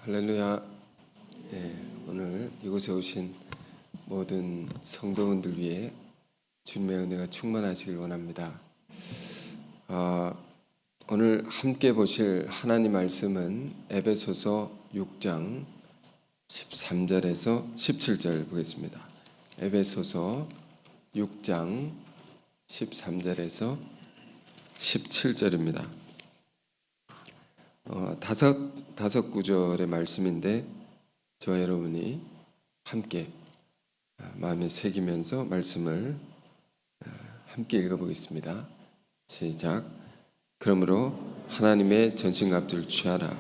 할렐루야. 오늘 이곳에 오신 모든 성도분들 위해 주님의 은혜가 충만하시길 원합니다. 오늘 함께 보실 하나님 말씀은 에베소서 6장 13절에서 17절 보겠습니다. 에베소서 6장 13절에서 17절입니다. 다섯 구절의 말씀인데 저와 여러분이 함께 마음에 새기면서 말씀을 함께 읽어보겠습니다. 시작. 그러므로 하나님의 전신갑주를 취하라.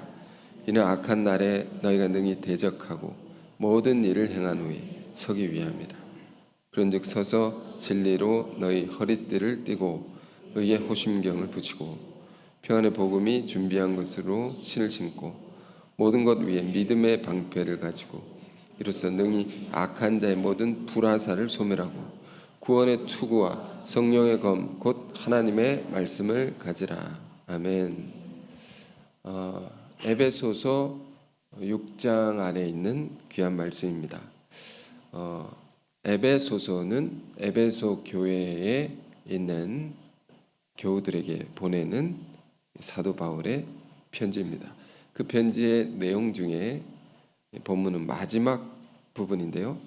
이는 악한 날에 너희가 능히 대적하고 모든 일을 행한 후에 서기 위함이라. 그런즉 서서 진리로 너희 허리띠를 띠고 의의 호심경을 붙이고 평안의 복음이 준비한 것으로 신을 신고 모든 것 위에 믿음의 방패를 가지고 이로써 능히 악한 자의 모든 불화살을 소멸하고 구원의 투구와 성령의 검 곧 하나님의 말씀을 가지라. 아멘. 에베소서 6장 안에 있는 귀한 말씀입니다. 에베소서는 에베소 교회에 있는 교우들에게 보내는 사도 바울의 편지입니다. 그 편지의 내용 중에 본문은 마지막 부분인데요.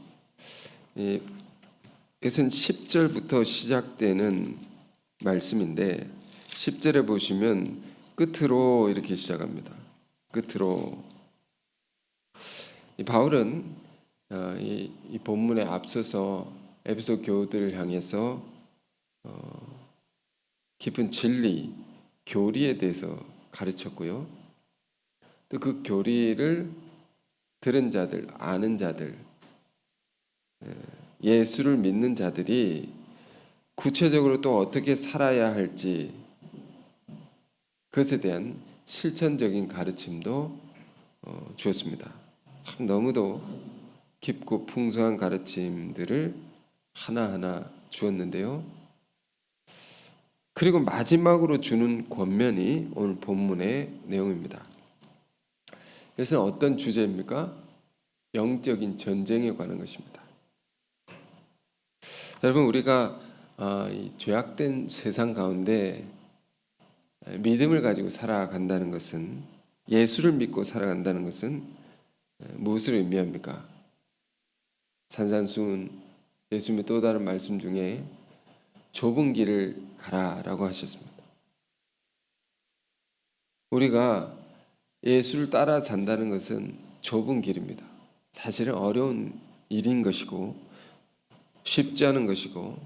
이것은 10절부터 시작되는 말씀인데 10절에 보시면 끝으로 이렇게 시작합니다. 끝으로. 바울은 이 본문에 앞서서 에베소 교우들을 향해서 깊은 진리, 교리에 대해서 가르쳤고요. 또 그 교리를 들은 자들, 아는 자들, 예수를 믿는 자들이 구체적으로 또 어떻게 살아야 할지 그것에 대한 실천적인 가르침도 주었습니다. 참 너무도 깊고 풍성한 가르침들을 하나하나 주었는데요. 그리고 마지막으로 주는 권면이 오늘 본문의 내용입니다. 이것은 어떤 주제입니까? 영적인 전쟁에 관한 것입니다. 여러분, 우리가 이 죄악된 세상 가운데 믿음을 가지고 살아간다는 것은, 예수를 믿고 살아간다는 것은 무엇을 의미합니까? 산산수훈 예수님의 또 다른 말씀 중에 좁은 길을 가라라고 하셨습니다. 우리가 예수를 따라 산다는 것은 좁은 길입니다. 사실은 어려운 일인 것이고 쉽지 않은 것이고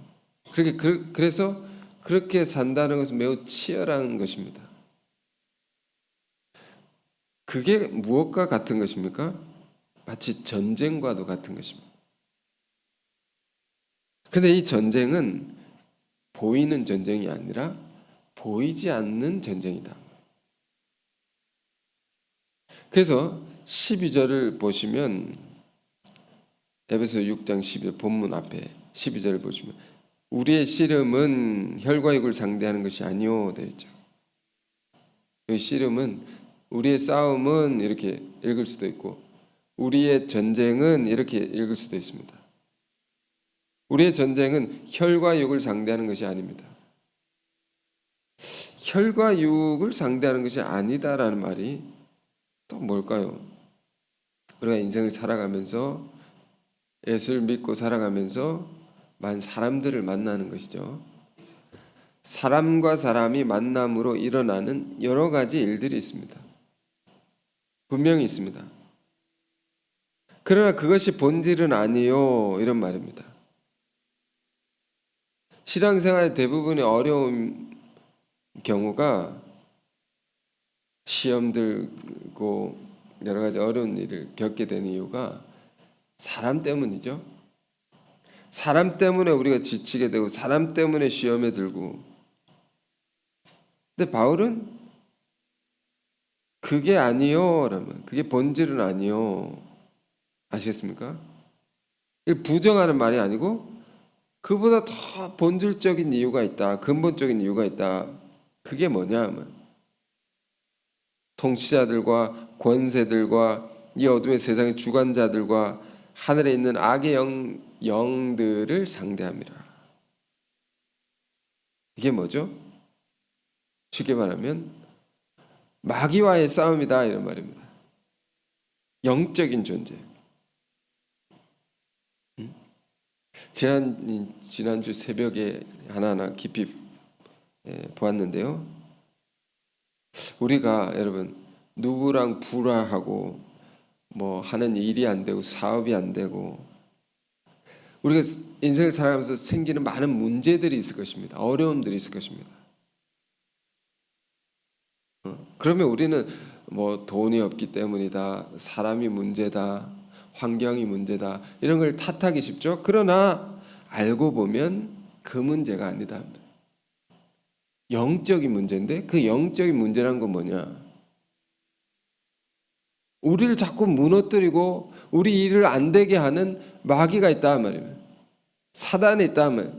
그래서 그렇게 산다는 것은 매우 치열한 것입니다. 그게 무엇과 같은 것입니까? 마치 전쟁과도 같은 것입니다. 그런데 이 전쟁은 보이는 전쟁이 아니라 보이지 않는 전쟁이다. 그래서 12절을 보시면 에베소 6장 12절 본문 앞에 12절을 보시면 우리의 씨름은 혈과 육을 상대하는 것이 아니오 되어 있죠. 이 씨름은 우리의 싸움은 이렇게 읽을 수도 있고 우리의 전쟁은 이렇게 읽을 수도 있습니다. 우리의 전쟁은 혈과 육을 상대하는 것이 아닙니다. 혈과 육을 상대하는 것이 아니다라는 말이 또 뭘까요? 우리가 인생을 살아가면서 예수를 믿고 살아가면서 많은 사람들을 만나는 것이죠. 사람과 사람이 만남으로 일어나는 여러 가지 일들이 있습니다. 분명히 있습니다. 그러나 그것이 본질은 아니요 이런 말입니다. 신앙생활의 대부분의 어려운 경우가 시험 들고 여러 가지 어려운 일을 겪게 되는 이유가 사람 때문이죠. 사람 때문에 우리가 지치게 되고 사람 때문에 시험에 들고. 근데 바울은 그게 아니요 라면 그게 본질은 아니요. 아시겠습니까? 이걸 부정하는 말이 아니고 그보다 더 본질적인 이유가 있다. 근본적인 이유가 있다. 그게 뭐냐 하면 통치자들과 권세들과 이 어둠의 세상의 주관자들과 하늘에 있는 악의 영들을 상대함이라. 이게 뭐죠? 쉽게 말하면 마귀와의 싸움이다 이런 말입니다. 영적인 존재. 지난주 새벽에 하나하나 깊이 보았는데요. 우리가 여러분 누구랑 불화하고 뭐 하는 일이 안 되고 사업이 안 되고 우리가 인생을 살아가면서 생기는 많은 문제들이 있을 것입니다. 어려움들이 있을 것입니다. 그러면 우리는 뭐 돈이 없기 때문이다, 사람이 문제다, 환경이 문제다 이런 걸 탓하기 쉽죠. 그러나 알고 보면 그 문제가 아니다. 영적인 문제인데 그 영적인 문제란 건 뭐냐? 우리를 자꾸 무너뜨리고 우리 일을 안 되게 하는 마귀가 있다 말입니다. 사단이 있다 말이에요.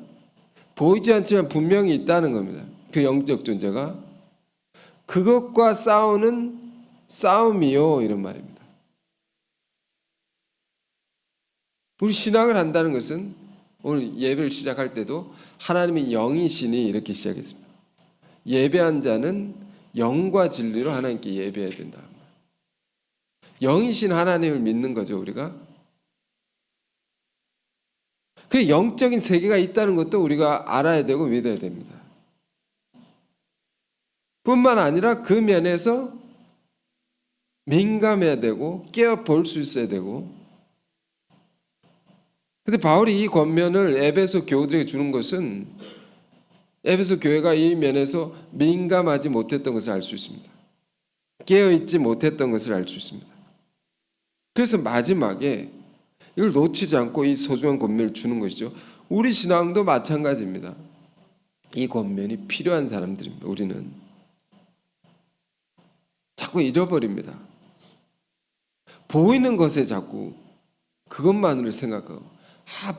보이지 않지만 분명히 있다는 겁니다. 그 영적 존재가 그것과 싸우는 싸움이요 이런 말입니다. 우리 신앙을 한다는 것은 오늘 예배를 시작할 때도 하나님의 영이시니 이렇게 시작했습니다. 예배한 자는 영과 진리로 하나님께 예배해야 된다. 영이신 하나님을 믿는 거죠 우리가. 그 영적인 세계가 있다는 것도 우리가 알아야 되고 믿어야 됩니다. 뿐만 아니라 그 면에서 민감해야 되고 깨어 볼 수 있어야 되고. 근데 바울이 이 권면을 에베소 교우들에게 주는 것은 에베소 교회가 이 면에서 민감하지 못했던 것을 알 수 있습니다. 깨어 있지 못했던 것을 알 수 있습니다. 그래서 마지막에 이걸 놓치지 않고 이 소중한 권면을 주는 것이죠. 우리 신앙도 마찬가지입니다. 이 권면이 필요한 사람들입니다. 우리는 자꾸 잃어버립니다. 보이는 것에 자꾸 그것만을 생각하고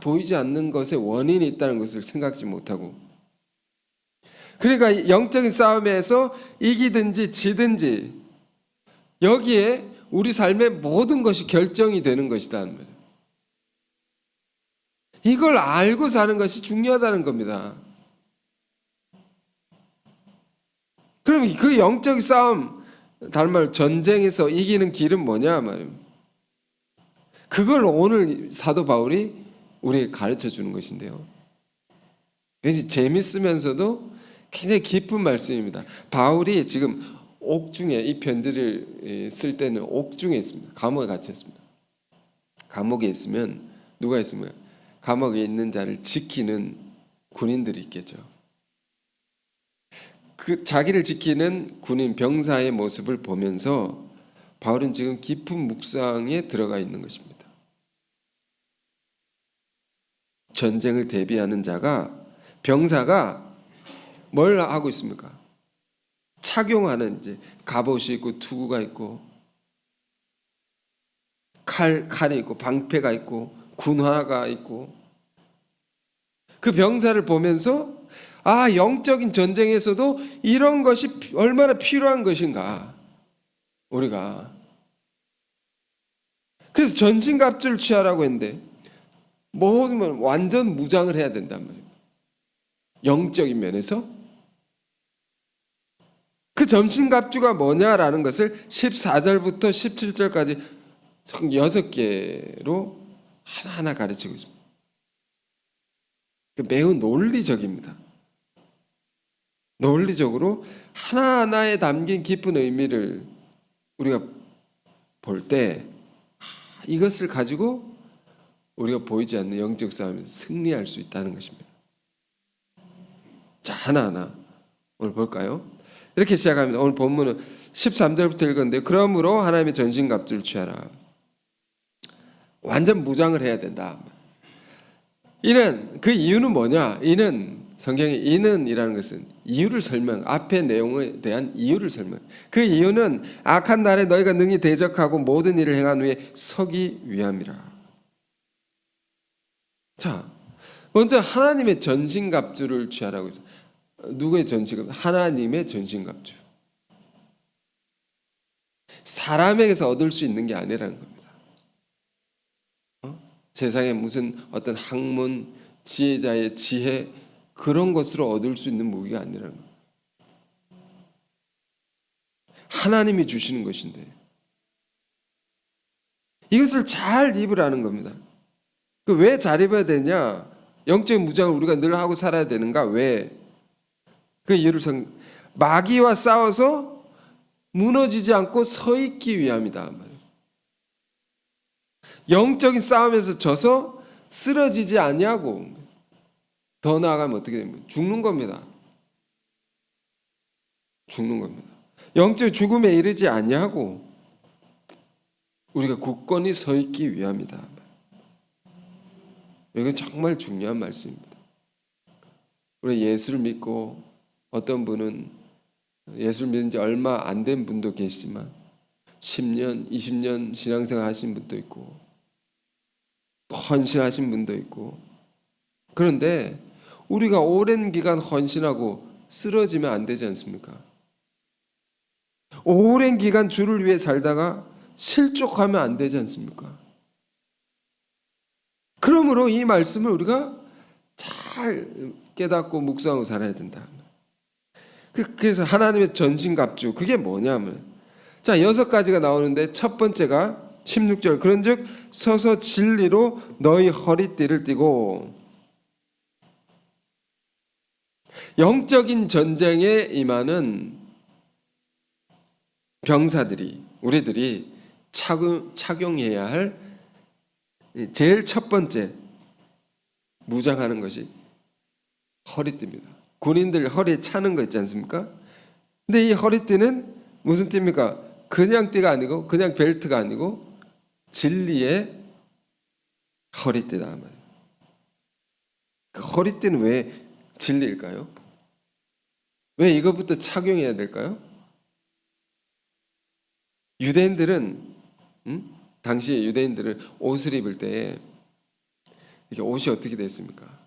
보이지 않는 것에 원인이 있다는 것을 생각지 못하고 그러니까 영적인 싸움에서 이기든지 지든지 여기에 우리 삶의 모든 것이 결정이 되는 것이다. 이걸 알고 사는 것이 중요하다는 겁니다. 그럼 그 영적 싸움, 다른 말로 전쟁에서 이기는 길은 뭐냐 말입니다. 그걸 오늘 사도 바울이 우리에게 가르쳐 주는 것인데요. 굉장히 재밌으면서도 굉장히 깊은 말씀입니다. 바울이 지금 옥중에 이 편지를 쓸 때는 옥중에 있습니다. 감옥에 갇혀 있습니다. 감옥에 있으면 누가 있습니까? 감옥에 있는 자를 지키는 군인들이 있겠죠. 그 자기를 지키는 군인 병사의 모습을 보면서 바울은 지금 깊은 묵상에 들어가 있는 것입니다. 전쟁을 대비하는 자가 병사가 뭘 하고 있습니까? 착용하는 이제 갑옷이 있고 투구가 있고 칼이 있고 방패가 있고 군화가 있고 그 병사를 보면서 영적인 전쟁에서도 이런 것이 얼마나 필요한 것인가 우리가. 그래서 전신갑주를 취하라고 했는데 모든 완전 무장을 해야 된단 말이에요. 영적인 면에서 그 전신갑주가 뭐냐라는 것을 14절부터 17절까지 총 6개로 하나하나 가르치고 있습니다. 매우 논리적입니다. 논리적으로 하나하나에 담긴 깊은 의미를 우리가 볼 때 이것을 가지고 우리가 보이지 않는 영적 싸움에서 승리할 수 있다는 것입니다. 자, 하나하나 오늘 볼까요? 이렇게 시작합니다. 오늘 본문은 13절부터 읽었는데 그러므로 하나님의 전신갑주를 취하라. 완전 무장을 해야 된다. 그 이유는 뭐냐? 성경에 이는이라는 것은 이유를 앞의 내용에 대한 이유를 설명. 그 이유는 악한 날에 너희가 능히 대적하고 모든 일을 행한 후에 서기 위함이라. 자, 먼저 하나님의 전신갑주를 취하라고 해서 누구의 전신갑주? 하나님의 전신갑주. 사람에게서 얻을 수 있는 게 아니라는 겁니다. 세상에 무슨 어떤 학문, 지혜자의 지혜 그런 것으로 얻을 수 있는 무기가 아니라는 거예요. 하나님이 주시는 것인데 이것을 잘 입으라는 겁니다. 왜 잘 입어야 되냐? 영적인 무장을 우리가 늘 하고 살아야 되는가? 왜? 그 이유를 마귀와 싸워서 무너지지 않고 서 있기 위함이다. 영적인 싸움에서 져서 쓰러지지 아니하고 더 나아가면 어떻게 됩니까? 죽는 겁니다. 죽는 겁니다. 영적 죽음에 이르지 아니하고 우리가 굳건히 서 있기 위함이다. 이건 정말 중요한 말씀입니다. 우리 예수를 믿고 어떤 분은 예수를 믿은 지 얼마 안 된 분도 계시지만 10년, 20년 신앙생활 하신 분도 있고 또 헌신하신 분도 있고 그런데 우리가 오랜 기간 헌신하고 쓰러지면 안 되지 않습니까? 오랜 기간 주를 위해 살다가 실족하면 안 되지 않습니까? 그러므로 이 말씀을 우리가 잘 깨닫고 묵상하고 살아야 된다. 그래서 하나님의 전신갑주 그게 뭐냐면 자 6가지가 나오는데 첫 번째가 16절 그런즉 서서 진리로 너희 허리띠를 띠고 영적인 전쟁에 임하는 병사들이 우리들이 착용해야 할 제일 첫 번째 무장하는 것이 허리띠입니다. 군인들 허리에 차는 거 있지 않습니까? 근데 이 허리띠는 무슨 띠입니까? 그냥 띠가 아니고 그냥 벨트가 아니고 진리의 허리띠다. 그 허리띠는 왜 진리일까요? 왜 이것부터 착용해야 될까요? 유대인들은 당시 유대인들은 옷을 입을 때 이게 옷이 어떻게 됐습니까?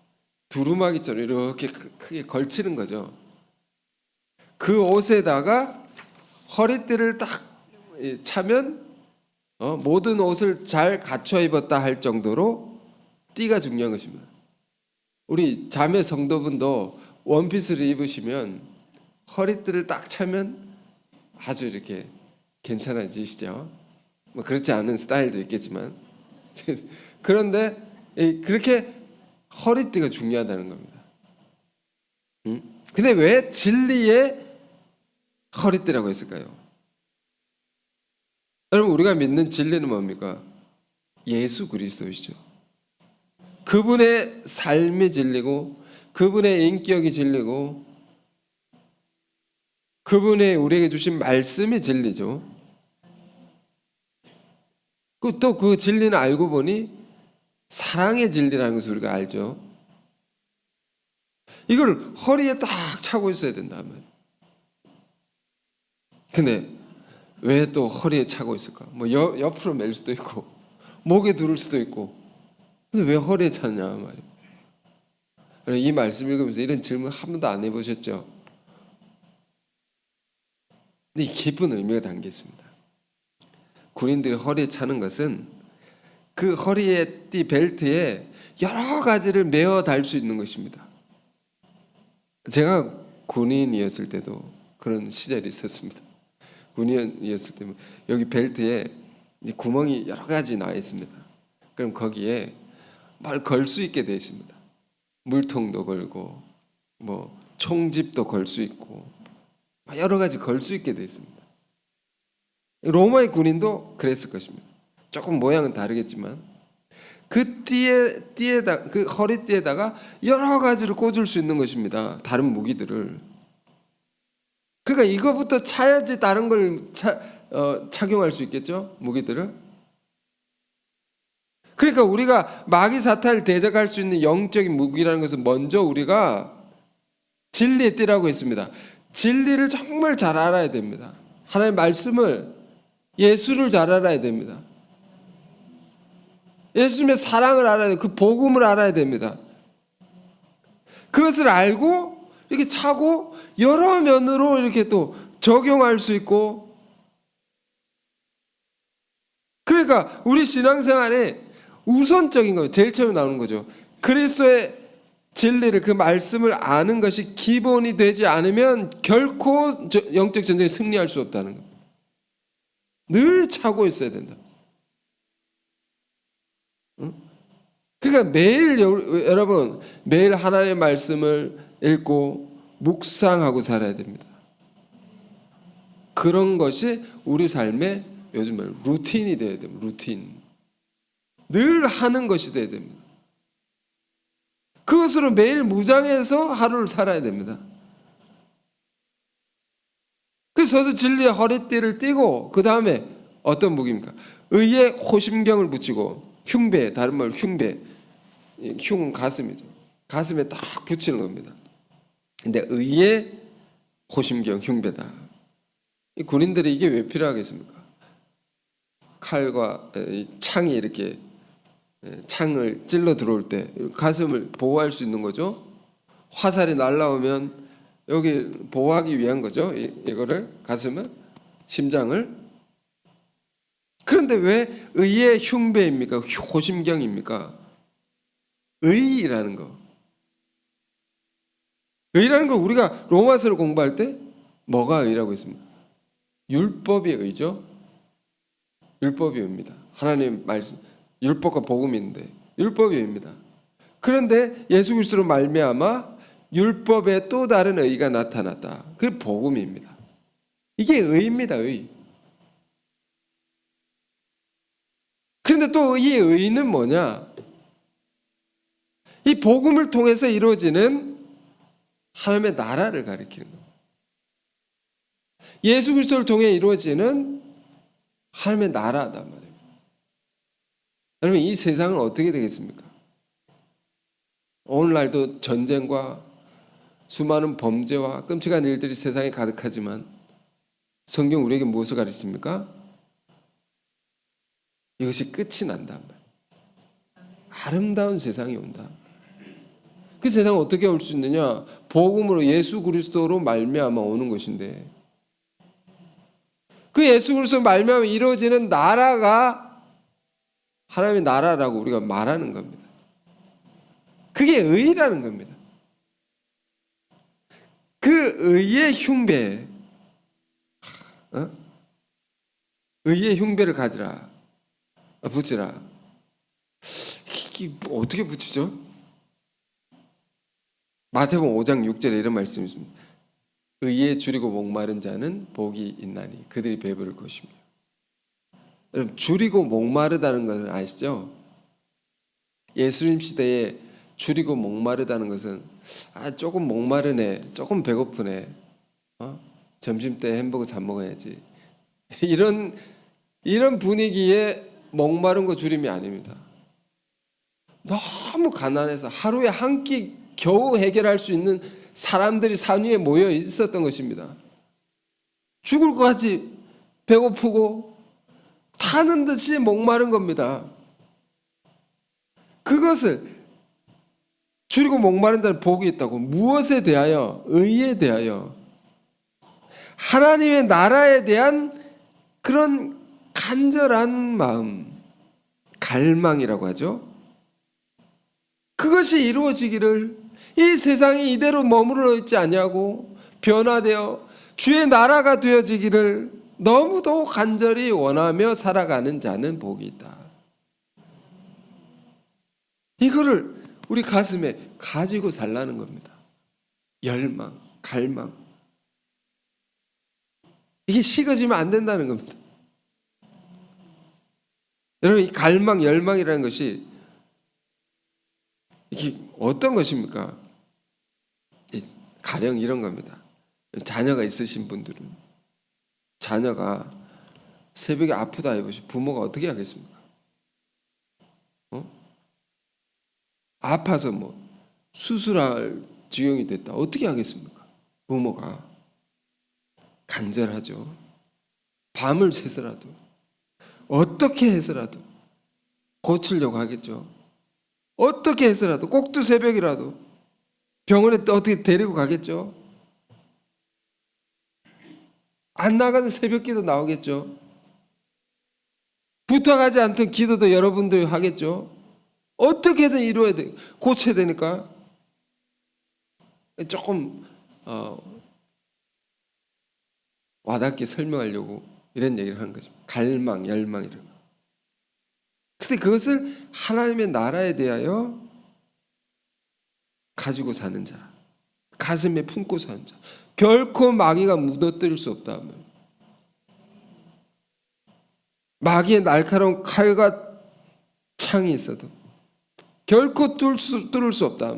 두루마기처럼 이렇게 크게 걸치는 거죠. 그 옷에다가 허리띠를 딱 차면 모든 옷을 잘 갖춰 입었다 할 정도로 띠가 중요한 것입니다. 우리 자매 성도분도 원피스를 입으시면 허리띠를 딱 차면 아주 이렇게 괜찮아지시죠? 뭐 그렇지 않은 스타일도 있겠지만 그런데 그렇게 허리띠가 중요하다는 겁니다. 근데 왜 진리의 허리띠라고 했을까요? 여러분 우리가 믿는 진리는 뭡니까? 예수 그리스도이죠. 그분의 삶이 진리고 그분의 인격이 진리고 그분의 우리에게 주신 말씀이 진리죠. 또 그 진리는 알고 보니 사랑의 진리라는 것을 우리가 알죠. 이걸 허리에 딱 차고 있어야 된다면. 근데 왜 또 허리에 차고 있을까? 뭐 옆으로 멜 수도 있고 목에 두를 수도 있고. 근데 왜 허리에 차냐 말이에요. 이 말씀 읽으면서 이런 질문 한 번도 안 해보셨죠? 근데 이 깊은 의미가 담겨 있습니다. 군인들이 허리에 차는 것은 그 허리에 띠 벨트에 여러 가지를 메어 달 수 있는 것입니다. 제가 군인이었을 때도 그런 시절이 있었습니다. 군인이었을 때 여기 벨트에 구멍이 여러 가지 나 있습니다. 그럼 거기에 뭘 걸 수 있게 되어 있습니다. 물통도 걸고 뭐 총집도 걸 수 있고 여러 가지 걸 수 있게 되어 있습니다. 로마의 군인도 그랬을 것입니다. 조금 모양은 다르겠지만 그 띠에다 그 허리띠에다가 여러 가지를 꽂을 수 있는 것입니다. 다른 무기들을. 그러니까 이거부터 차야지 다른 걸 착용할 수 있겠죠. 무기들을. 그러니까 우리가 마귀 사탄을 대적할 수 있는 영적인 무기라는 것은 먼저 우리가 진리의 띠라고 했습니다. 진리를 정말 잘 알아야 됩니다. 하나님의 말씀을 예수를 잘 알아야 됩니다. 예수님의 사랑을 알아야 돼요. 그 복음을 알아야 됩니다. 그것을 알고 이렇게 차고 여러 면으로 이렇게 또 적용할 수 있고 그러니까 우리 신앙생활에 우선적인 거예요. 제일 처음에 나오는 거죠. 그리스도의 진리를, 그 말씀을 아는 것이 기본이 되지 않으면 결코 영적 전쟁에 승리할 수 없다는 겁니다. 늘 차고 있어야 된다. 그러니까 매일 여러분 매일 하나님의 말씀을 읽고 묵상하고 살아야 됩니다. 그런 것이 우리 삶의 요즘 말 루틴이 되어야 됩니다. 루틴. 늘 하는 것이 되어야 됩니다. 그것으로 매일 무장해서 하루를 살아야 됩니다. 그래서 진리의 허리띠를 띠고 그 다음에 어떤 무기입니까? 의의 호심경을 붙이고 흉배, 다른 말로 흉배, 흉은 가슴이죠. 가슴에 딱 붙이는 겁니다. 근데 의의 호심경, 흉배다. 이 군인들이 이게 왜 필요하겠습니까? 칼과 창이 이렇게 창을 찔러 들어올 때 가슴을 보호할 수 있는 거죠. 화살이 날라오면 여기 보호하기 위한 거죠. 이거를 가슴을, 심장을. 그런데 왜 의의 흉배입니까? 호심경입니까? 의라는 거. 의라는 거 우리가 로마서를 공부할 때 뭐가 의라고 했습니까? 율법이 의죠. 율법이 의입니다. 하나님 말씀, 율법과 복음이 있는데 율법이 의입니다. 그런데 예수 그리스도로 말미암아 율법에 또 다른 의가 나타났다. 그게 복음입니다. 이게 의입니다. 의. 그런데 또 이 의는 뭐냐? 이 복음을 통해서 이루어지는 하나님의 나라를 가리키는 겁니다. 예수 그리스도를 통해 이루어지는 하나님의 나라단 말이에요. 여러분 이 세상은 어떻게 되겠습니까? 오늘날도 전쟁과 수많은 범죄와 끔찍한 일들이 세상에 가득하지만 성경 우리에게 무엇을 가르칩니까? 이것이 끝이 난단 말이에요. 아름다운 세상이 온다. 그 세상은 어떻게 올 수 있느냐? 복음으로 예수 그리스도로 말미암아 오는 것인데 그 예수 그리스도 말미암아 이루어지는 나라가 하나님의 나라라고 우리가 말하는 겁니다. 그게 의라는 겁니다. 그 의의 흉배, 의의 흉배를 가지라, 붙이라. 이게 어떻게 붙이죠? 마태복음 5장 6절에 이런 말씀이 있습니다. 의에 줄이고 목마른 자는 복이 있나니 그들이 배부를 것이며. 여러분 줄이고 목마르다는 것을 아시죠? 예수님 시대에 줄이고 목마르다는 것은 조금 목마르네, 조금 배고프네, 점심때 햄버거 사 먹어야지, 이런 분위기에 목마른 거 줄임이 아닙니다. 너무 가난해서 하루에 한 끼 겨우 해결할 수 있는 사람들이 산 위에 모여 있었던 것입니다. 죽을 것 같이 배고프고 타는 듯이 목마른 겁니다. 그것을 줄이고 목마른 자는 복이 있다고. 무엇에 대하여? 의에 대하여. 하나님의 나라에 대한 그런 간절한 마음, 갈망이라고 하죠. 그것이 이루어지기를, 이 세상이 이대로 머무르러 있지 않냐고 변화되어 주의 나라가 되어지기를 너무도 간절히 원하며 살아가는 자는 복이 있다. 이거를 우리 가슴에 가지고 살라는 겁니다. 열망, 갈망. 이게 식어지면 안 된다는 겁니다. 여러분 이 갈망, 열망이라는 것이 이게 어떤 것입니까? 가령 이런 겁니다. 자녀가 있으신 분들은 자녀가 새벽에 아프다 해보시 부모가 어떻게 하겠습니까? 아파서 뭐 수술할 지경이 됐다 어떻게 하겠습니까? 부모가 간절하죠. 밤을 새서라도 어떻게 해서라도 고치려고 하겠죠. 어떻게 해서라도 꼭두 새벽이라도 병원에 또 어떻게 데리고 가겠죠. 안 나가는 새벽기도 나오겠죠. 붙어가지 않던 기도도 여러분들이 하겠죠. 어떻게든 이루어야 돼. 고쳐야 되니까. 조금 와닿게 설명하려고 이런 얘기를 하는 거죠. 갈망, 열망 이런 거. 근데 그것을 하나님의 나라에 대하여 가지고 사는 자, 가슴에 품고 사는 자, 결코 마귀가 무너뜨릴 수 없다. 마귀의 날카로운 칼과 창이 있어도 결코 뚫을 수 없다.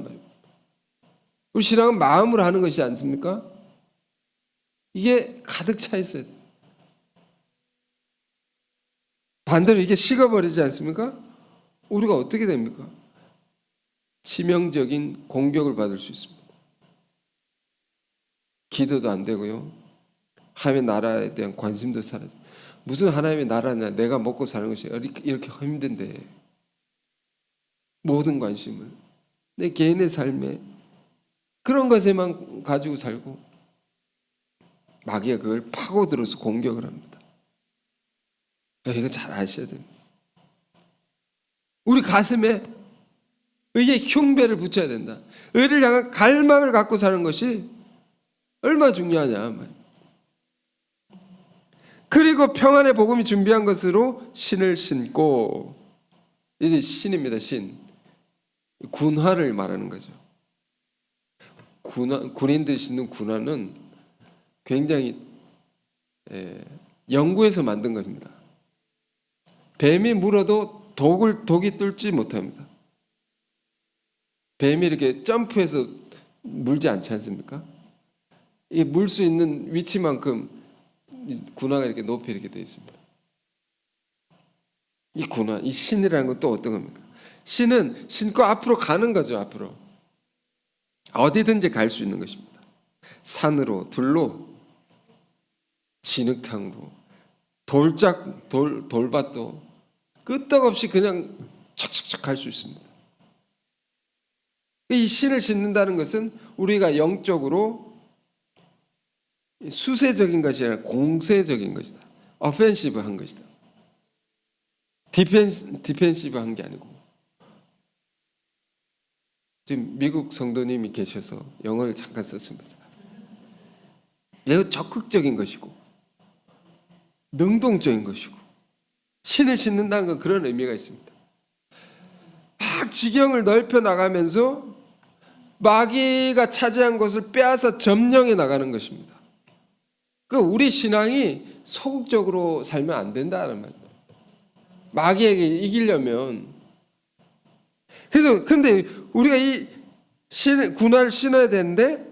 우리 신앙은 마음으로 하는 것이 않습니까? 이게 가득 차 있어요. 반대로 이게 식어버리지 않습니까? 우리가 어떻게 됩니까? 치명적인 공격을 받을 수 있습니다. 기도도 안 되고요. 하나님의 나라에 대한 관심도 사라져. 무슨 하나님의 나라냐? 내가 먹고 사는 것이 이렇게 힘든데 모든 관심을 내 개인의 삶에 그런 것에만 가지고 살고 마귀가 그걸 파고들어서 공격을 합니다. 이거 잘 아셔야 됩니다. 우리 가슴에 의의 흉배를 붙여야 된다. 의를 향한 갈망을 갖고 사는 것이 얼마나 중요하냐. 그리고 평안의 복음이 준비한 것으로 신을 신고, 이제 신입니다. 신. 군화를 말하는 거죠. 군인들이 신는 군화는 굉장히 연구해서 만든 겁니다. 뱀이 물어도 독이 뚫지 못합니다. 뱀이 이렇게 점프해서 물지 않지 않습니까? 이 물 수 있는 위치만큼 군화가 이렇게 높이 이렇게 되어 있습니다. 이 군화, 이 신이라는 건 또 어떤 겁니까? 신은 신고 앞으로 가는 거죠. 앞으로 어디든지 갈 수 있는 것입니다. 산으로, 들로, 진흙탕으로, 돌밭도 끄떡없이 그냥 착착착 갈 수 있습니다. 이 신을 신는다는 것은 우리가 영적으로 수세적인 것이 아니라 공세적인 것이다. 오펜시브한 것이다. 디펜시브한 게 아니고. 지금 미국 성도님이 계셔서 영어를 잠깐 썼습니다. 매우 적극적인 것이고 능동적인 것이고 신을 신는다는 건 그런 의미가 있습니다. 막 지경을 넓혀 나가면서 마귀가 차지한 것을 빼앗아 점령해 나가는 것입니다. 그 우리 신앙이 소극적으로 살면 안 된다는 말이에요. 마귀에게 이기려면. 그래서 근데 우리가 이 군화를 신어야 되는데,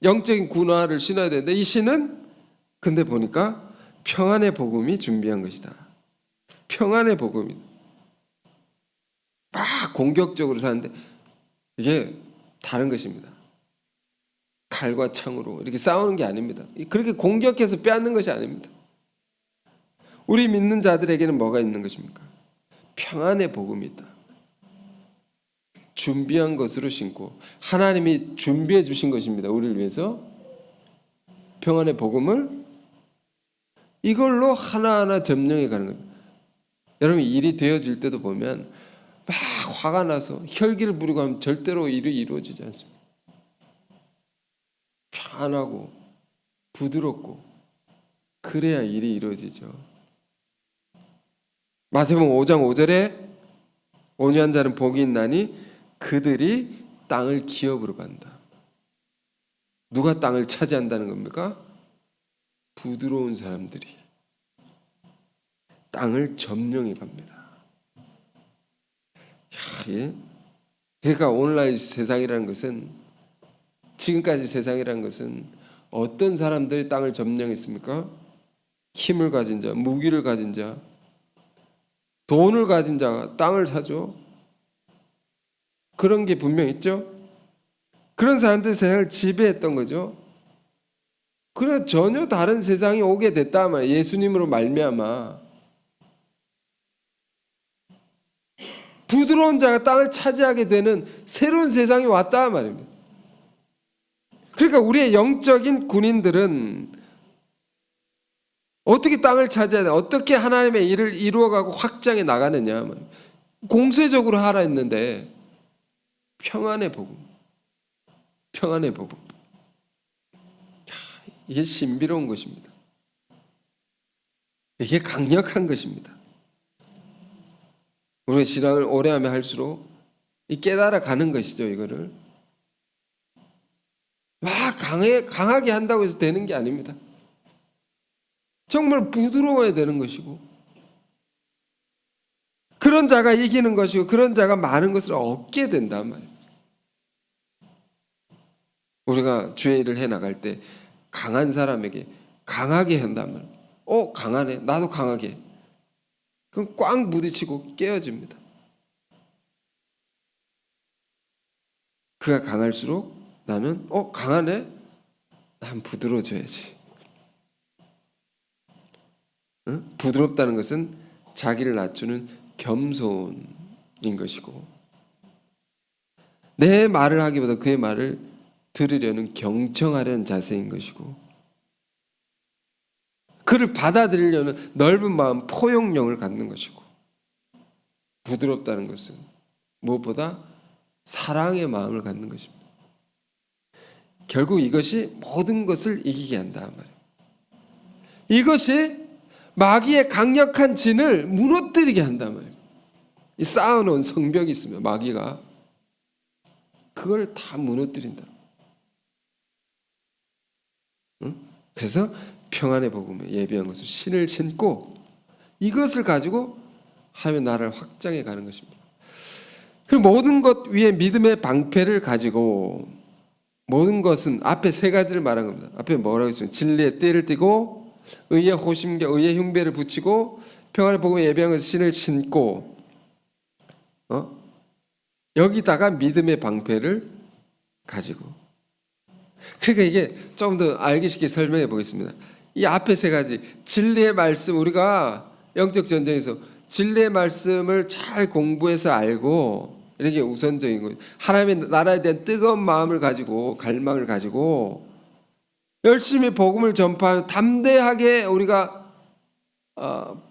영적인 군화를 신어야 되는데, 이 신은 근데 보니까 평안의 복음이 준비한 것이다. 평안의 복음이 막 공격적으로 사는데 이게 다른 것입니다. 칼과 창으로 이렇게 싸우는 게 아닙니다. 그렇게 공격해서 빼앗는 것이 아닙니다. 우리 믿는 자들에게는 뭐가 있는 것입니까? 평안의 복음이 있다. 준비한 것으로 신고, 하나님이 준비해 주신 것입니다. 우리를 위해서 평안의 복음을 이걸로 하나하나 점령해 가는 겁니다. 여러분 일이 되어질 때도 보면 막 화가 나서 혈기를 부리고 하면 절대로 일이 이루어지지 않습니다. 편하고 부드럽고 그래야 일이 이루어지죠. 마태복음 5장 5절에 온유한 자는 복이 있나니 그들이 땅을 기업으로 받는다. 누가 땅을 차지한다는 겁니까? 부드러운 사람들이 땅을 점령해 갑니다. 그러니까 오늘날 세상이라는 것은, 지금까지 세상이라는 것은 어떤 사람들이 땅을 점령했습니까? 힘을 가진 자, 무기를 가진 자, 돈을 가진 자가 땅을 사죠. 그런 게 분명 있죠. 그런 사람들이 세상을 지배했던 거죠. 그러나 전혀 다른 세상이 오게 됐다 말이에요. 예수님으로 말미암아 부드러운 자가 땅을 차지하게 되는 새로운 세상이 왔다 말입니다. 그러니까 우리의 영적인 군인들은 어떻게 땅을 차지해야 돼? 어떻게 하나님의 일을 이루어가고 확장해 나가느냐? 공세적으로 하라 했는데 평안의 복음, 평안의 복음. 이게 신비로운 것입니다. 이게 강력한 것입니다. 우리가 신앙을 오래 하면 할수록 깨달아 가는 것이죠. 이거를 막 강하게 한다고 해서 되는 게 아닙니다. 정말 부드러워야 되는 것이고, 그런 자가 이기는 것이고, 그런 자가 많은 것을 얻게 된단 말이에요. 우리가 주의 일을 해나갈 때 강한 사람에게 강하게 한단 말이에요. 강하네, 나도 강하게. 그럼 꽉 부딪히고 깨어집니다. 그가 강할수록 나는 강하네, 난 부드러워져야지. 응? 부드럽다는 것은 자기를 낮추는 겸손인 것이고, 내 말을 하기보다 그의 말을 들으려는 경청하려는 자세인 것이고, 그를 받아들이려는 넓은 마음, 포용력을 갖는 것이고, 부드럽다는 것은 무엇보다 사랑의 마음을 갖는 것입니다. 결국 이것이 모든 것을 이기게 한다 말이에요. 이것이 마귀의 강력한 진을 무너뜨리게 한단 말이에요. 이 쌓아놓은 성벽이 있으면 마귀가 그걸 다 무너뜨린다. 응? 그래서 평안의 복음에 예비한 것을 신을 신고 이것을 가지고 하나님의 나라를 확장해 가는 것입니다. 그 모든 것 위에 믿음의 방패를 가지고, 모든 것은 앞에 세 가지를 말한 겁니다. 앞에 뭐라고 했습니까? 진리의 띠를 띠고, 의의 호심과 의의 흉배를 붙이고, 평안의 복음에 예비한 것을 신을 신고, 여기다가 믿음의 방패를 가지고. 그러니까 이게 조금 더 알기 쉽게 설명해 보겠습니다. 이 앞에 세 가지, 진리의 말씀, 우리가 영적 전쟁에서 진리의 말씀을 잘 공부해서 알고, 이렇게 우선적인 거예요. 하나님의 나라에 대한 뜨거운 마음을 가지고, 갈망을 가지고 열심히 복음을 전파하며 담대하게 우리가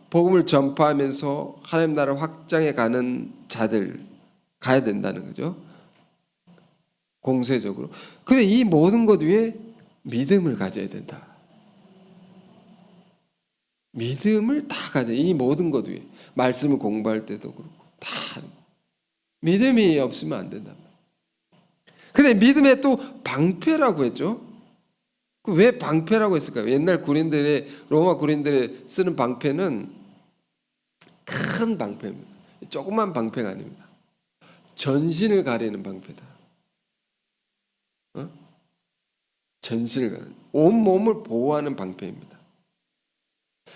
복음을 전파하면서 하나님 나라를 확장해 가는 자들 가야 된다는 거죠. 공세적으로. 근데 이 모든 것 위에 믿음을 가져야 된다. 믿음을 다 가져야, 이 모든 것 위에. 말씀을 공부할 때도 그렇고 다 믿음이 없으면 안 된다. 근데 믿음의 또 방패라고 했죠. 왜 방패라고 했을까요? 옛날 로마 군인들이 쓰는 방패는 큰 방패입니다. 조그만 방패가 아닙니다. 전신을 가리는 방패다. 전신을 가리는, 온몸을 보호하는 방패입니다.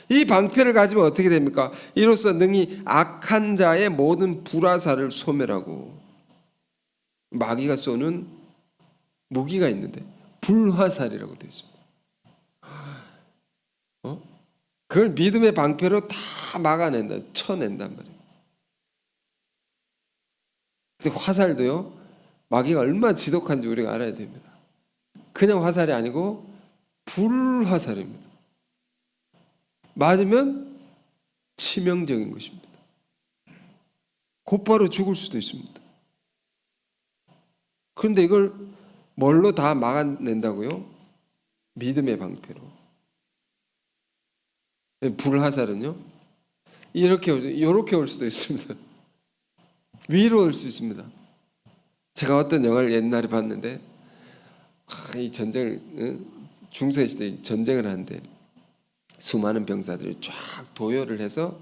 이 방패를 가지면 어떻게 됩니까? 이로써 능히 악한 자의 모든 불화살을 소멸하고, 마귀가 쏘는 무기가 있는데 불화살이라고 되어 있습니다. 그걸 믿음의 방패로 다 막아낸다, 쳐낸단 말이에요. 근데 화살도요, 마귀가 얼마나 지독한지 우리가 알아야 됩니다. 그냥 화살이 아니고 불화살입니다. 맞으면 치명적인 것입니다. 곧바로 죽을 수도 있습니다. 그런데 이걸 뭘로 다 막아낸다고요? 믿음의 방패로. 불화살은요, 이렇게 올 수도 있습니다. 위로 올 수 있습니다. 제가 어떤 영화를 옛날에 봤는데, 이 전쟁을, 중세시대 전쟁을 하는데 수많은 병사들이 쫙 도열을 해서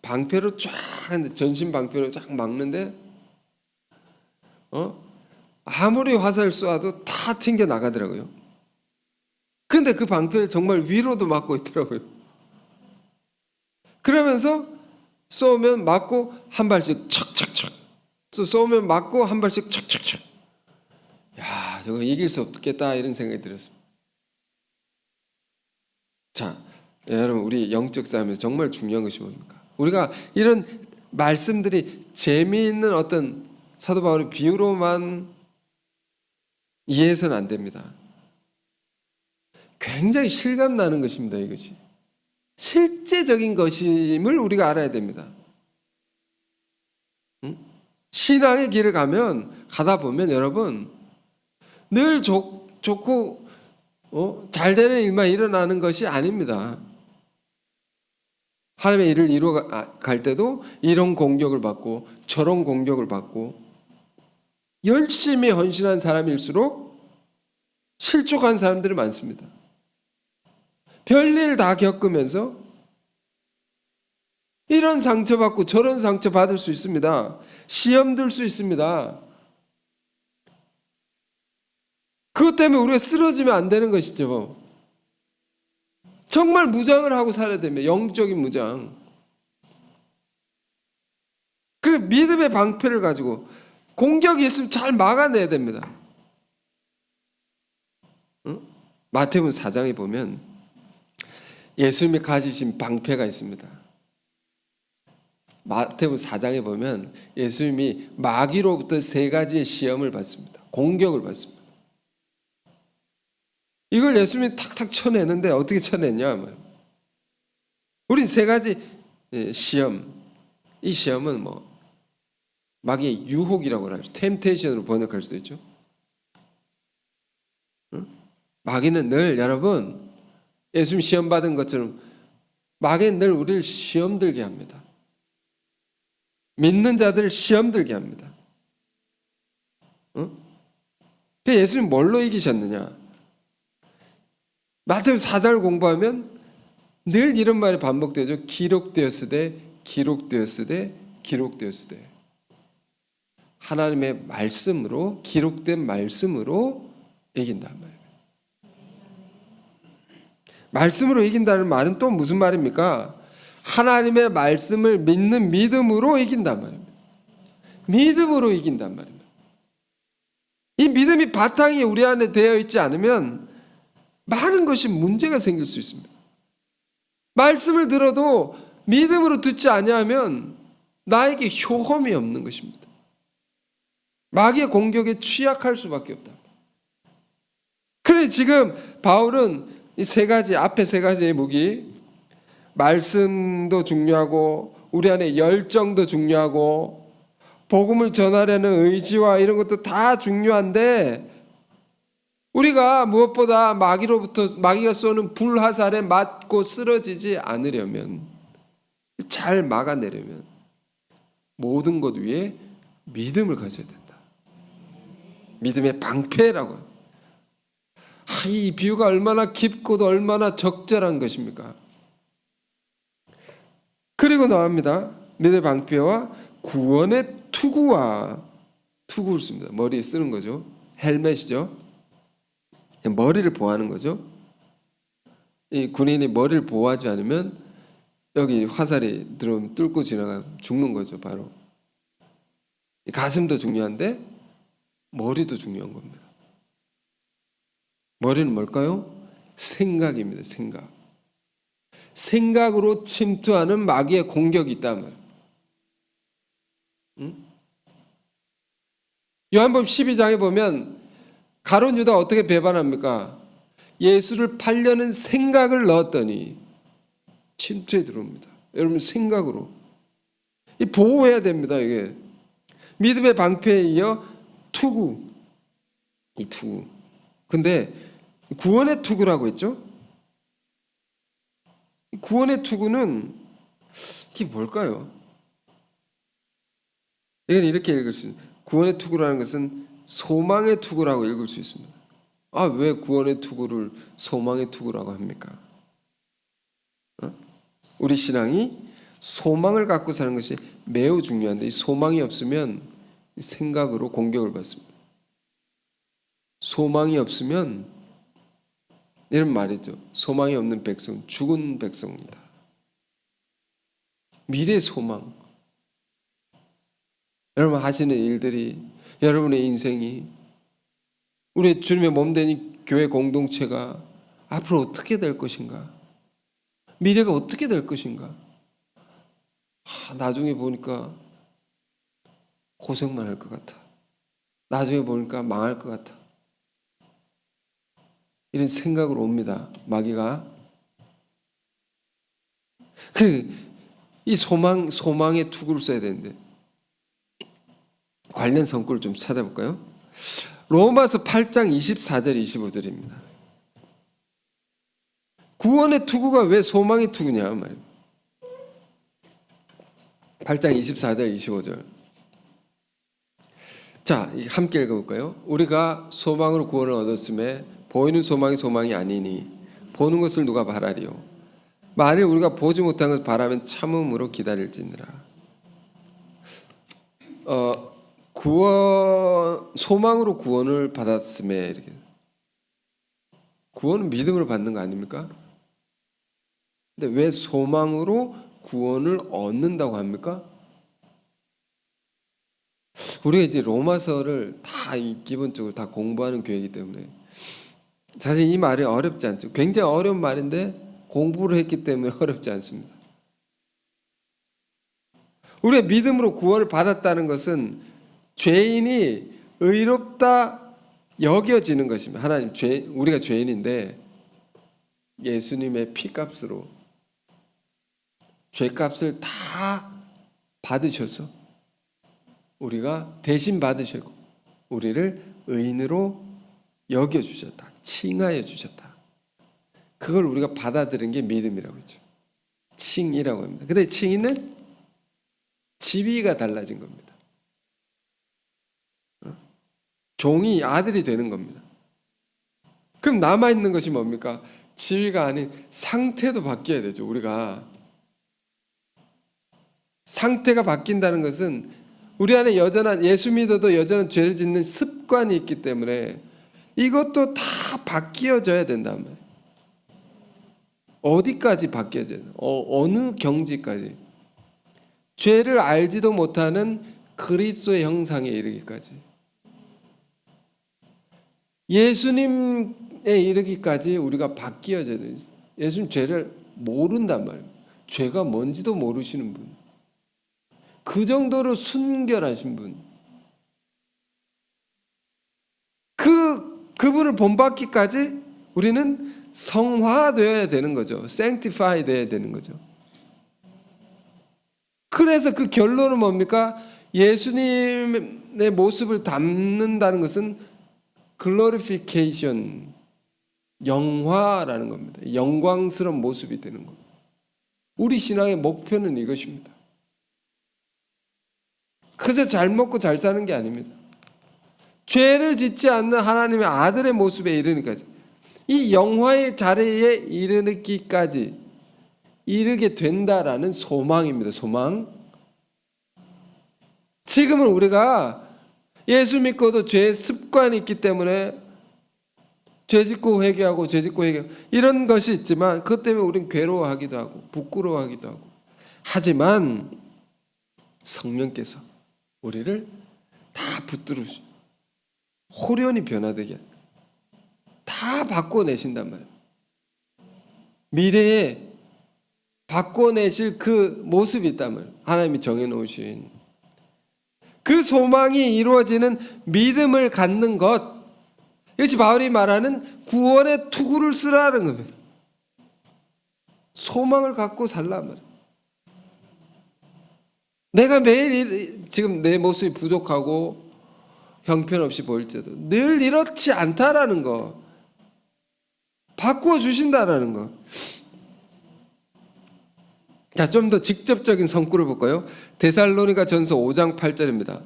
방패로 쫙, 전신 방패로 쫙 막는데, 아무리 화살을 쏘아도 다 튕겨 나가더라고요. 그런데 그 방패를 정말 위로도 막고 있더라고요. 그러면서 쏘면 맞고 한 발씩 척척척, 쏘면 맞고 한 발씩 척척척. 야, 저거 이길 수 없겠다, 이런 생각이 들었습니다. 자, 여러분, 우리 영적 싸움에서 정말 중요한 것이 뭡니까? 우리가 이런 말씀들이 재미있는 어떤 사도 바울의 비유로만 이해해서는 안 됩니다. 굉장히 실감 나는 것입니다, 이것이. 실제적인 것임을 우리가 알아야 됩니다. 신앙의 길을 가다 보면 여러분 늘 좋고 잘 되는 일만 일어나는 것이 아닙니다. 하나님의 일을 이루어 갈 때도 이런 공격을 받고 저런 공격을 받고 열심히 헌신한 사람일수록 실족한 사람들이 많습니다. 별일 다 겪으면서 이런 상처받고 저런 상처받을 수 있습니다. 시험 들 수 있습니다. 그것 때문에 우리가 쓰러지면 안 되는 것이죠. 정말 무장을 하고 살아야 됩니다. 영적인 무장. 그 믿음의 방패를 가지고 공격이 있으면 잘 막아내야 됩니다. 마태복음 4장에 보면 예수님이 가지신 방패가 있습니다. 마태복음 4장에 보면 예수님이 마귀로부터 3가지의 시험을 받습니다. 공격을 받습니다. 이걸 예수님이 탁탁 쳐내는데 어떻게 쳐냈냐? 우린 3가지 시험. 이 시험은 마귀의 유혹이라고 하죠. 템테이션으로 번역할 수도 있죠. 마귀는 늘 여러분 예수님 시험 받은 것처럼 마귀는 늘 우리를 시험 들게 합니다. 믿는 자들을 시험 들게 합니다. 그 예수님 뭘로 이기셨느냐? 마태복음 4장을 공부하면 늘 이런 말이 반복되죠. 기록되었으되 기록되었으되 기록되었으되. 하나님의 말씀으로 기록된 말씀으로 이긴단 말이에요. 말씀으로 이긴다는 말은 또 무슨 말입니까? 하나님의 말씀을 믿는 믿음으로 이긴단 말입니다. 믿음으로 이긴단 말입니다. 이 믿음이 바탕이 우리 안에 되어 있지 않으면 많은 것이 문제가 생길 수 있습니다. 말씀을 들어도 믿음으로 듣지 아니하면 나에게 효험이 없는 것입니다. 마귀의 공격에 취약할 수밖에 없다. 그래 지금 바울은 이 3가지 앞에 3가지의 무기, 말씀도 중요하고 우리 안에 열정도 중요하고 복음을 전하려는 의지와 이런 것도 다 중요한데 우리가 무엇보다 마귀가 쏘는 불화살에 맞고 쓰러지지 않으려면, 잘 막아내려면 모든 것 위에 믿음을 가져야 된다. 믿음의 방패라고. 이 비유가 얼마나 깊고도 얼마나 적절한 것입니까? 그리고 나옵니다. 믿음의 방패와 구원의 투구를 씁니다. 머리에 쓰는 거죠. 헬멧이죠. 머리를 보호하는 거죠. 이 군인이 머리를 보호하지 않으면 여기 화살이 들어오면 뚫고 지나가 죽는 거죠. 바로 가슴도 중요한데 머리도 중요한 겁니다. 머리는 뭘까요? 생각입니다. 생각으로 침투하는 마귀의 공격이 있단 말이에요. 요한복음 12장에 보면 가룟 유다가 어떻게 배반합니까? 예수를 팔려는 생각을 넣었더니 침투에 들어옵니다. 여러분 생각으로 보호해야 됩니다. 이게 믿음의 방패에 이어 투구, 이 투구. 근데 구원의 투구라고 했죠? 구원의 투구는 이게 뭘까요? 이건 이렇게 읽을 수 있습니다. 구원의 투구라는 것은 소망의 투구라고 읽을 수 있습니다. 왜 구원의 투구를 소망의 투구라고 합니까? 우리 신앙이 소망을 갖고 사는 것이 매우 중요한데 이 소망이 없으면 생각으로 공격을 받습니다. 소망이 없으면 이런 말이죠. 소망이 없는 백성은 죽은 백성입니다. 미래 소망. 여러분 하시는 일들이, 여러분의 인생이, 우리 주님의 몸된 교회 공동체가 앞으로 어떻게 될 것인가? 미래가 어떻게 될 것인가? 나중에 보니까 고생만 할 것 같아. 나중에 보니까 망할 것 같아. 이런 생각으로 옵니다. 마귀가. 이 소망의 투구를 써야 되는데 관련 성구를 좀 찾아볼까요? 로마서 8장 24절 25절입니다. 구원의 투구가 왜 소망의 투구냐 말이에요. 8장 24절 25절. 자, 함께 읽어볼까요? 우리가 소망으로 구원을 얻었음에 보이는 소망이 아니니 보는 것을 누가 바라리요? 만일 우리가 보지 못한 것을 바라면 참음으로 기다릴지니라. 소망으로 구원을 받았음에 이렇게. 구원은 믿음으로 받는 거 아닙니까? 근데 왜 소망으로 구원을 얻는다고 합니까? 우리가 이제 로마서를 다 기본적으로 다 공부하는 교회이기 때문에 사실 이 말이 어렵지 않죠. 굉장히 어려운 말인데 공부를 했기 때문에 어렵지 않습니다. 우리가 믿음으로 구원을 받았다는 것은 죄인이 의롭다 여겨지는 것입니다. 하나님, 우리가 죄인인데 예수님의 피값으로 죄값을 다 받으셔서 우리가 대신 받으시고 우리를 의인으로 여겨주셨다. 칭하여 주셨다. 그걸 우리가 받아들인 게 믿음이라고 했죠. 칭이라고 합니다. 근데 칭의는 지위가 달라진 겁니다. 종이 아들이 되는 겁니다. 그럼 남아있는 것이 뭡니까? 지위가 아닌 상태도 바뀌어야 되죠. 우리가 상태가 바뀐다는 것은 우리 안에 여전한, 예수 믿어도 여전한 죄를 짓는 습관이 있기 때문에 이것도 다 바뀌어져야 된단 말이에요. 어디까지 바뀌어져야 돼요? 어느 경지까지? 죄를 알지도 못하는 그리스도의 형상에 이르기까지, 예수님에 이르기까지 우리가 바뀌어져야 돼요. 예수님 죄를 모른단 말이에요. 죄가 뭔지도 모르시는 분, 그 정도로 순결하신 분, 그분을 본받기까지 우리는 성화되어야 되는 거죠. sanctify 되어야 되는 거죠. 그래서 그 결론은 뭡니까? 예수님의 모습을 담는다는 것은 glorification, 영화라는 겁니다. 영광스러운 모습이 되는 겁니다. 우리 신앙의 목표는 이것입니다. 그저 잘 먹고 잘 사는 게 아닙니다. 죄를 짓지 않는 하나님의 아들의 모습에 이르기까지, 이 영화의 자리에 이르기까지 이르게 된다라는 소망입니다. 소망. 지금은 우리가 예수 믿고도 죄의 습관이 있기 때문에 죄 짓고 회개하고 죄 짓고 회개하고 이런 것이 있지만 그것 때문에 우리는 괴로워하기도 하고 부끄러워하기도 하고, 하지만 성령께서 우리를 다 붙들으시고 호련히 변화되게 다 바꿔내신단 말이에요. 미래에 바꿔내실 그 모습이 있단 말이에요. 하나님이 정해놓으신 그 소망이 이루어지는 믿음을 갖는 것, 이것이 바울이 말하는 구원의 투구를 쓰라는 겁니다. 소망을 갖고 살란 말이에요. 내가 매일 지금 내 모습이 부족하고 형편없이 보일지라도 늘 이렇지 않다라는 거, 바꿔주신다라는 거. 자, 좀 더 직접적인 성구를 볼까요? 데살로니가 전서 5장 8절입니다.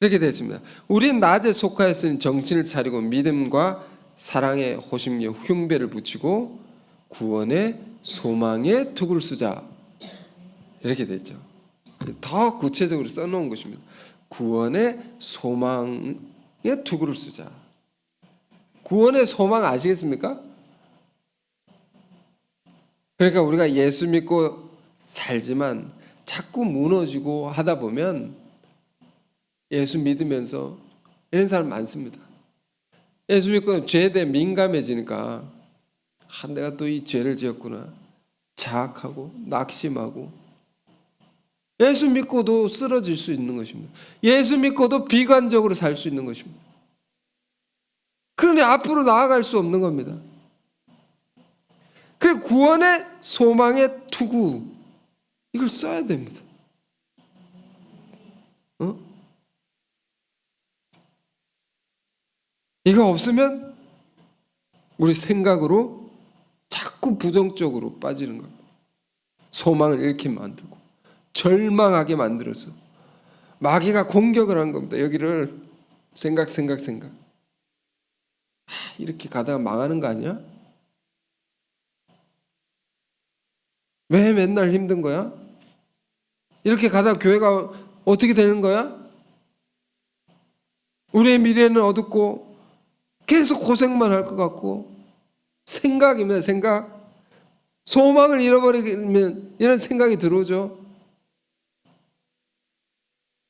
이렇게 되어 있습니다. 우린 낮에 속하였으니 정신을 차리고 믿음과 사랑의 호심력 흉배를 붙이고 구원의 소망의 투구를 쓰자. 이렇게 되어 있죠. 더 구체적으로 써놓은 것입니다. 구원의 소망의 투구를 쓰자. 구원의 소망 아시겠습니까? 그러니까 우리가 예수 믿고 살지만 자꾸 무너지고 하다 보면, 예수 믿으면서 이런 사람 많습니다. 예수 믿고는 죄에 대해 민감해지니까 내가 또 이 죄를 지었구나 자학하고 낙심하고, 예수 믿고도 쓰러질 수 있는 것입니다. 예수 믿고도 비관적으로 살 수 있는 것입니다. 그러니 앞으로 나아갈 수 없는 겁니다. 그래 구원의 소망의 투구 이걸 써야 됩니다. 이거 없으면 우리 생각으로 자꾸 부정적으로 빠지는 거예요. 소망을 잃게 만들고 절망하게 만들어서 마귀가 공격을 한 겁니다. 여기를 생각. 이렇게 가다가 망하는 거 아니야? 왜 맨날 힘든 거야? 이렇게 가다가 교회가 어떻게 되는 거야? 우리의 미래는 어둡고 계속 고생만 할 것 같고 생각입니다. 생각. 소망을 잃어버리면 이런 생각이 들어오죠.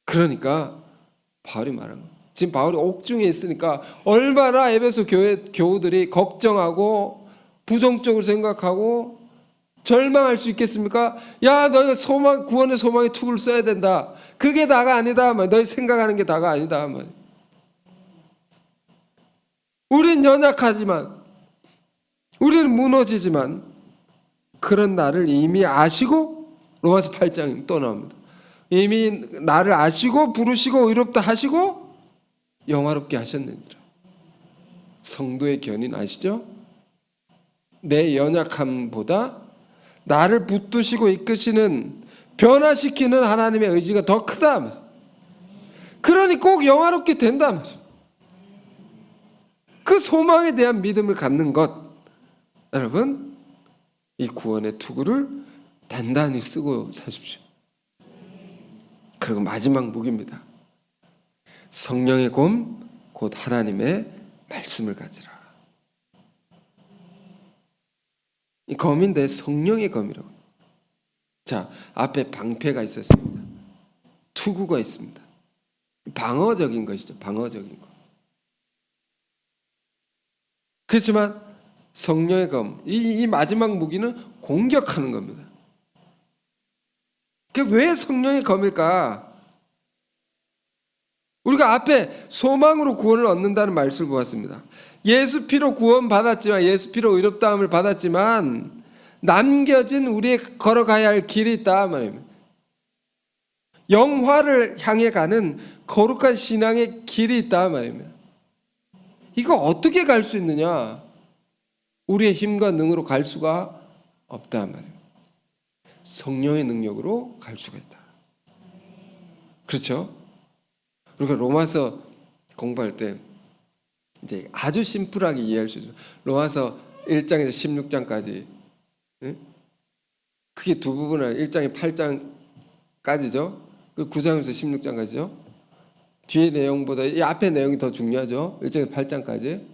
그러니까 바울이 말한 거예요. 지금 바울이 옥중에 있으니까 얼마나 에베소 교우들이 걱정하고 부정적으로 생각하고 절망할 수 있겠습니까? 야, 너희가 구원의 소망의 투구를 써야 된다. 그게 다가 아니다. 너희 생각하는 게 다가 아니다. 우린 연약하지만, 우리는 무너지지만 그런 나를 이미 아시고, 로마서 8장 또 나옵니다. 이미 나를 아시고 부르시고 의롭다 하시고 영화롭게 하셨느니라. 성도의 견인 아시죠? 내 연약함보다 나를 붙드시고 이끄시는, 변화시키는 하나님의 의지가 더 크다. 그러니 꼭 영화롭게 된다. 그 소망에 대한 믿음을 갖는 것, 여러분 이 구원의 투구를 단단히 쓰고 사십시오. 그리고 마지막 무기입니다. 성령의 검 곧 하나님의 말씀을 가지라. 이 검인데 성령의 검이라고. 자, 앞에 방패가 있었습니다. 투구가 있습니다. 방어적인 것이죠. 방어적인 것. 그렇지만 성령의 검, 이 마지막 무기는 공격하는 겁니다. 그게 왜 성령의 검일까? 우리가 앞에 소망으로 구원을 얻는다는 말씀을 보았습니다. 예수 피로 구원받았지만, 예수 피로 의롭다함을 받았지만 남겨진 우리의 걸어가야 할 길이 있다 말입니다. 영화를 향해 가는 거룩한 신앙의 길이 있다 말입니다. 이거 어떻게 갈 수 있느냐? 우리의 힘과 능으로 갈 수가 없다 말입니다. 성령의 능력으로 갈 수가 있다. 그렇죠? 우리가 로마서 공부할 때 이제 아주 심플하게 이해할 수 있어요. 로마서 1장에서 16장까지 크게 두 부분을 1장에 8장까지죠. 그 9장에서 16장까지죠. 뒤에 내용보다 이 앞에 내용이 더 중요하죠. 1장에서 8장까지.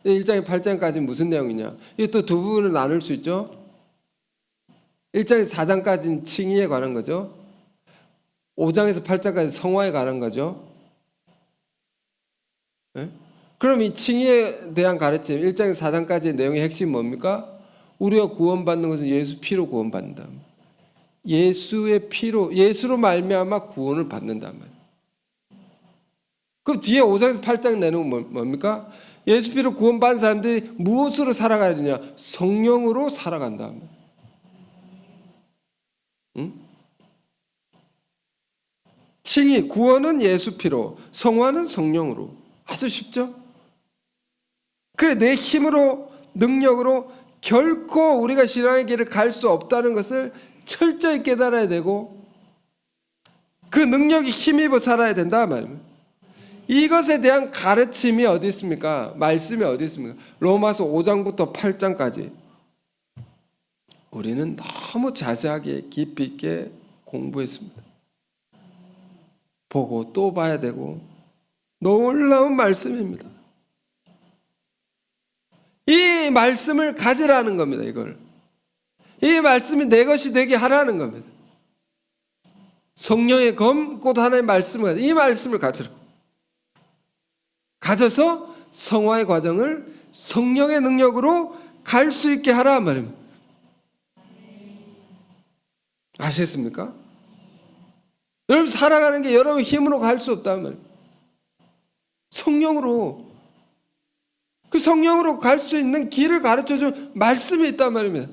1장에 8장까지 무슨 내용이냐? 이게 또 두 부분을 나눌 수 있죠. 1장에서 4장까지는 칭의에 관한 거죠. 5장에서 8장까지 성화에 관한 거죠. 네? 그럼 이 칭의에 대한 가르침 1장에서 4장까지의 내용의 핵심이 뭡니까? 우리가 구원받는 것은 예수 피로 구원받는다. 예수의 피로, 예수로 말미암아 구원을 받는단 말이에요. 그럼 뒤에 5장에서 8장 내용은 뭡니까? 예수 피로 구원받은 사람들이 무엇으로 살아가야 되냐? 성령으로 살아간다. 응? 칭의, 구원은 예수 피로, 성화는 성령으로. 아주 쉽죠? 그래, 내 힘으로, 능력으로 결코 우리가 신앙의 길을 갈 수 없다는 것을 철저히 깨달아야 되고 그 능력이 힘입어 살아야 된다 말입니다. 이것에 대한 가르침이 어디 있습니까? 말씀이 어디 있습니까? 로마서 5장부터 8장까지 우리는 너무 자세하게 깊이 있게 공부했습니다. 보고 또 봐야 되고 놀라운 말씀입니다. 이 말씀을 가지라는 겁니다. 이걸. 이 말씀이 내 것이 되게 하라는 겁니다. 성령의 검, 곧 하나의 말씀을 가지라. 이 말씀을 가지라. 가져서 성화의 과정을 성령의 능력으로 갈 수 있게 하라 말입니다. 아시겠습니까? 여러분 살아가는 게 여러분 힘으로 갈 수 없단 말입니다. 성령으로. 그 성령으로 갈 수 있는 길을 가르쳐준 말씀이 있단 말입니다.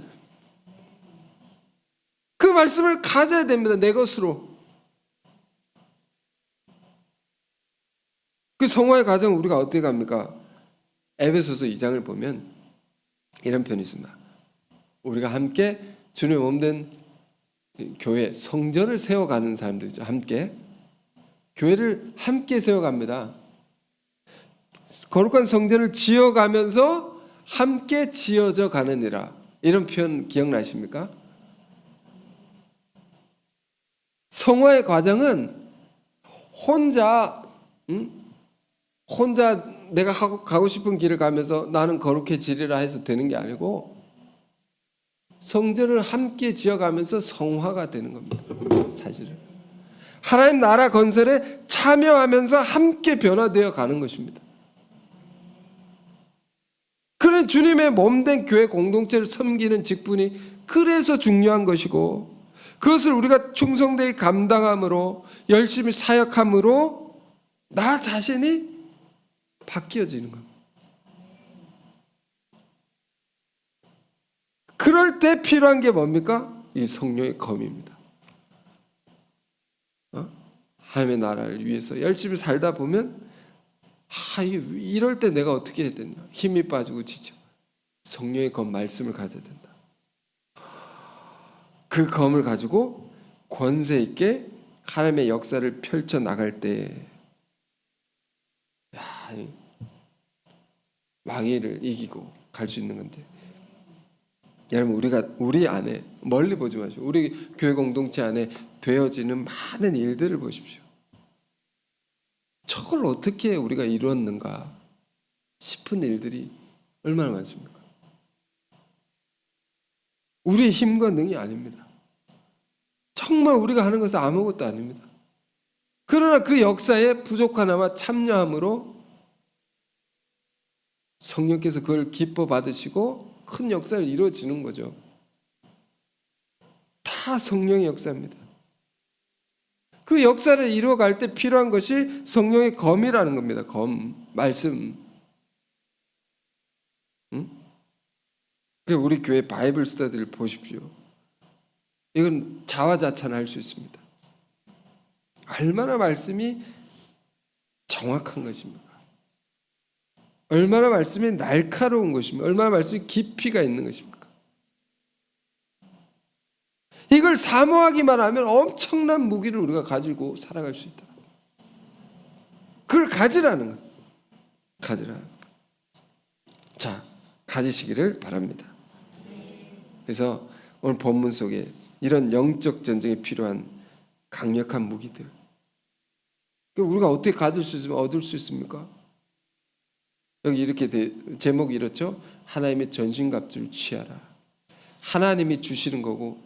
말씀을 가져야 됩니다. 내 것으로. 그 성화의 과정 우리가 어떻게 갑니까? 에베소서 2장을 보면 이런 편이 있습니다. 우리가 함께 주님의 몸된 교회, 성전을 세워가는 사람들이죠. 함께 교회를 함께 세워갑니다. 거룩한 성전을 지어가면서 함께 지어져 가느니라. 이런 표현 기억나십니까? 성화의 과정은 혼자 내가 가고 싶은 길을 가면서 나는 거룩해지리라 해서 되는 게 아니고 성전을 함께 지어가면서 성화가 되는 겁니다. 사실은 하나님 나라 건설에 참여하면서 함께 변화되어 가는 것입니다. 그런 주님의 몸된 교회 공동체를 섬기는 직분이 그래서 중요한 것이고, 그것을 우리가 충성되게 감당함으로, 열심히 사역함으로 나 자신이 바뀌어지는 겁니다. 그럴 때 필요한 게 뭡니까? 이 성령의 검입니다. 하나님의 나라를 위해서 열심히 살다 보면 이럴 때 내가 어떻게 해야 되냐? 힘이 빠지고 지쳐. 성령의 검 말씀을 가져야 된다. 그 검을 가지고 권세 있게 하나님의 역사를 펼쳐 나갈 때 왕위를 이기고 갈 수 있는 건데, 여러분 우리 안에 멀리 보지 마시고 우리 교회 공동체 안에 되어지는 많은 일들을 보십시오. 저걸 어떻게 우리가 이루었는가 싶은 일들이 얼마나 많습니까? 우리의 힘과 능이 아닙니다. 정말 우리가 하는 것은 아무것도 아닙니다. 그러나 그 역사에 부족하나마 참여함으로 성령께서 그걸 기뻐 받으시고 큰 역사를 이루어지는 거죠. 다 성령의 역사입니다. 그 역사를 이루어갈 때 필요한 것이 성령의 검이라는 겁니다. 검, 말씀. 우리 교회 바이블 스터디를 보십시오. 이건 자화자찬할 수 있습니다. 얼마나 말씀이 정확한 것입니까? 얼마나 말씀이 날카로운 것입니까? 얼마나 말씀이 깊이가 있는 것입니까? 이걸 사모하기만 하면 엄청난 무기를 우리가 가지고 살아갈 수 있다. 그걸 가지라는 것. 가지라. 자, 가지시기를 바랍니다. 그래서 오늘 본문 속에 이런 영적 전쟁에 필요한 강력한 무기들, 우리가 어떻게 가질 수 있으면 얻을 수 있습니까? 여기 이렇게 제목이 이렇죠. 하나님의 전신갑주를 취하라. 하나님이 주시는 거고,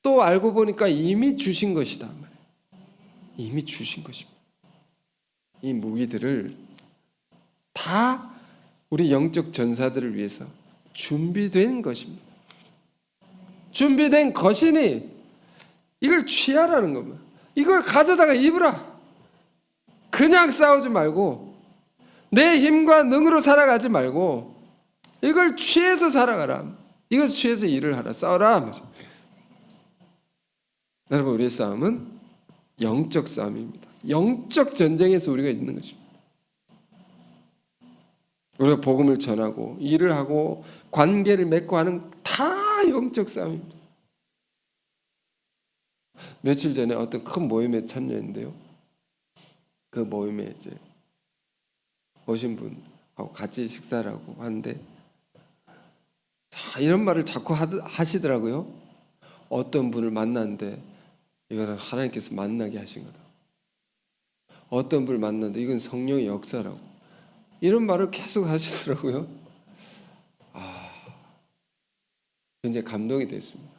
또 알고 보니까 이미 주신 것이다. 이미 주신 것입니다. 이 무기들을 다 우리 영적 전사들을 위해서 준비된 것입니다. 준비된 것이니 이걸 취하라는 겁니다. 이걸 가져다가 입으라. 그냥 싸우지 말고 내 힘과 능으로 살아가지 말고 이걸 취해서 살아가라. 이것을 취해서 일을 하라. 싸워라. 여러분, 우리의 싸움은 영적 싸움입니다. 영적 전쟁에서 우리가 있는 것입니다. 우리가 복음을 전하고 일을 하고 관계를 맺고 하는 다 영적 싸움입니다. 며칠 전에 어떤 큰 모임에 참여했는데요. 그 모임에 이제 오신 분하고 같이 식사를 하고 하는데, 이런 말을 자꾸 하시더라고요. 어떤 분을 만났는데 이거는 하나님께서 만나게 하신 거다. 어떤 분을 만났는데 이건 성령의 역사라고. 이런 말을 계속 하시더라고요. 굉장히 감동이 됐습니다.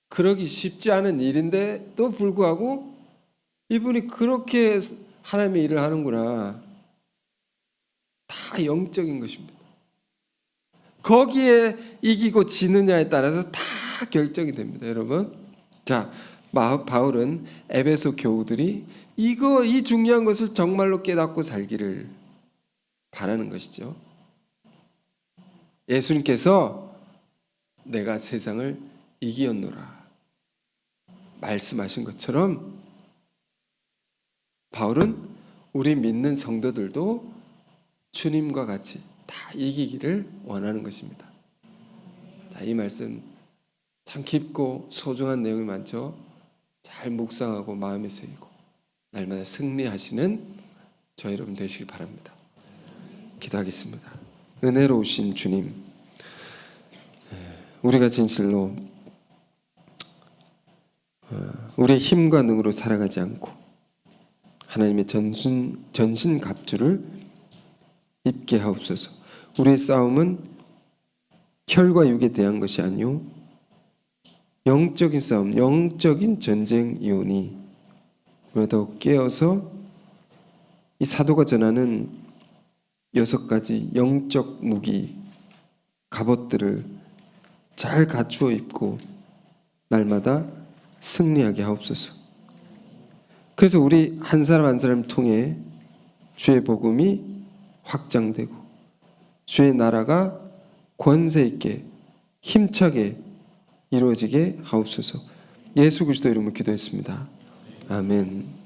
그러기 쉽지 않은 일인데 또 불구하고 이분이 그렇게 하나님의 일을 하는구나. 다 영적인 것입니다. 거기에 이기고 지느냐에 따라서 다 결정이 됩니다, 여러분. 자, 바울은 에베소 교우들이 이 중요한 것을 정말로 깨닫고 살기를 바라는 것이죠. 예수님께서 내가 세상을 이기었노라 말씀하신 것처럼 바울은 우리 믿는 성도들도 주님과 같이 다 이기기를 원하는 것입니다. 자, 이 말씀 참 깊고 소중한 내용이 많죠. 잘 묵상하고 마음에 새기고 날마다 승리하시는 저 여러분 되시길 바랍니다. 기도하겠습니다. 은혜로우신 주님, 우리가 진실로 우리의 힘과 능으로 살아가지 않고 하나님의 전신갑주를 입게 하옵소서. 우리의 싸움은 혈과 육에 대한 것이 아니오 영적인 싸움, 영적인 전쟁이오니 우리가 더욱 깨어서 이 사도가 전하는 6가지 영적 무기, 갑옷들을 잘 갖추어 입고 날마다 승리하게 하옵소서. 그래서 우리 한 사람 한 사람을 통해 주의 복음이 확장되고 주의 나라가 권세 있게 힘차게 이루어지게 하옵소서. 예수 그리스도 이름으로 기도했습니다. 아멘.